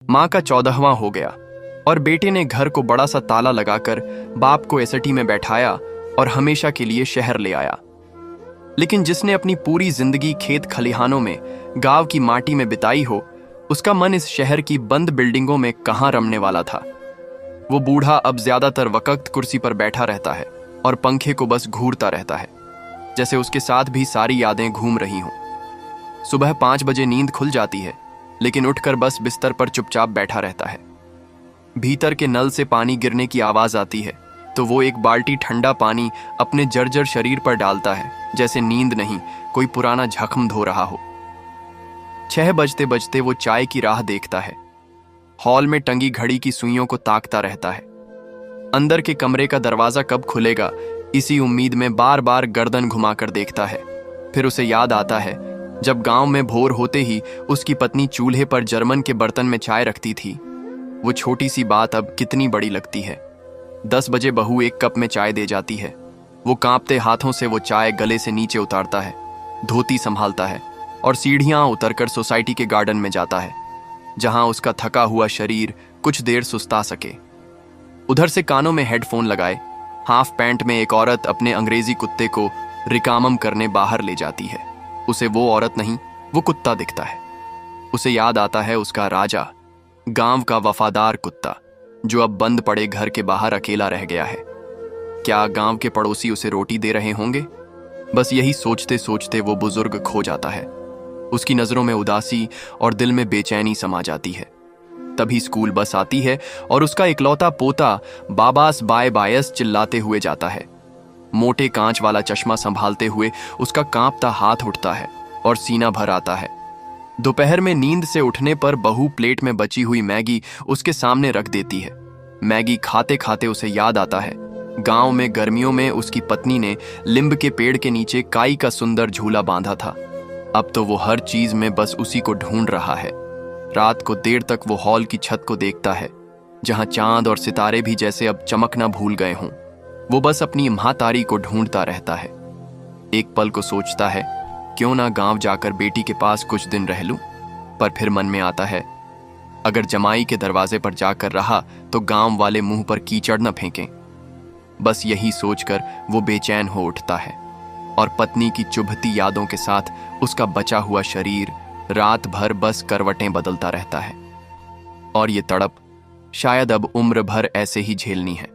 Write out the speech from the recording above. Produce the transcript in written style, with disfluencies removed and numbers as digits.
माँ का 14वां हो गया और बेटे ने घर को बड़ा सा ताला लगाकर बाप को एसटी में बैठाया और हमेशा के लिए शहर ले आया। लेकिन जिसने अपनी पूरी जिंदगी खेत खलिहानों में, गांव की माटी में बिताई हो, उसका मन इस शहर की बंद बिल्डिंगों में कहाँ रमने वाला था। वो बूढ़ा अब ज्यादातर वक्त कुर्सी पर बैठा रहता है और पंखे को बस घूरता रहता है, जैसे उसके साथ भी सारी यादें घूम रही हों। सुबह 5 बजे नींद खुल जाती है, लेकिन उठकर बस बिस्तर पर चुपचाप बैठा रहता है। भीतर के नल से पानी गिरने की आवाज आती है तो वो एक बाल्टी ठंडा पानी अपने जर्जर शरीर पर डालता है, जैसे नींद नहीं, कोई पुराना जख्म धो रहा हो। 6 बजते बजते वो चाय की राह देखता है। हॉल में टंगी घड़ी की सुइयों को ताकता रहता है। अंदर के कमरे का दरवाजा कब खुलेगा, इसी उम्मीद में बार बार गर्दन घुमाकर देखता है। फिर उसे याद आता है जब गांव में भोर होते ही उसकी पत्नी चूल्हे पर जर्मन के बर्तन में चाय रखती थी। वो छोटी सी बात अब कितनी बड़ी लगती है। 10 बजे बहू एक कप में चाय दे जाती है। वो कांपते हाथों से वो चाय गले से नीचे उतारता है, धोती संभालता है और सीढ़ियां उतरकर सोसाइटी के गार्डन में जाता है, जहां उसका थका हुआ शरीर कुछ देर सुस्ता सके। उधर से कानों में हेडफोन लगाए हाफ पैंट में एक औरत अपने अंग्रेजी कुत्ते को रिकामम करने बाहर ले जाती है। उसे वो औरत नहीं, वो कुत्ता दिखता है। उसे याद आता है उसका राजा, गांव का वफादार कुत्ता, जो अब बंद पड़े घर के बाहर अकेला रह गया है। क्या गांव के पड़ोसी उसे रोटी दे रहे होंगे? बस यही सोचते सोचते वो बुजुर्ग खो जाता है। उसकी नजरों में उदासी और दिल में बेचैनी समा जाती है। तभी स्कूल बस आती है और उसका इकलौता पोता बाबास बाय बायस चिल्लाते हुए जाता है। मोटे कांच वाला चश्मा संभालते हुए उसका कांपता हाथ उठता है और सीना भर आता है। दोपहर में नींद से उठने पर बहू प्लेट में बची हुई मैगी उसके सामने रख देती है। मैगी खाते खाते उसे याद आता है गांव में गर्मियों में उसकी पत्नी ने लिंब के पेड़ के नीचे काई का सुंदर झूला बांधा था। अब तो वो हर चीज में बस उसी को ढूंढ रहा है। रात को देर तक वो हॉल की छत को देखता है, जहां चांद और सितारे भी जैसे अब चमकना भूल गए हों। वो बस अपनी महातारी को ढूंढता रहता है। एक पल को सोचता है क्यों ना गांव जाकर बेटी के पास कुछ दिन रह लूं, पर फिर मन में आता है अगर जमाई के दरवाजे पर जाकर रहा तो गांव वाले मुंह पर कीचड़ न फेंकें। बस यही सोचकर वो बेचैन हो उठता है और पत्नी की चुभती यादों के साथ उसका बचा हुआ शरीर रात भर बस करवटें बदलता रहता है। और ये तड़प शायद अब उम्र भर ऐसे ही झेलनी है।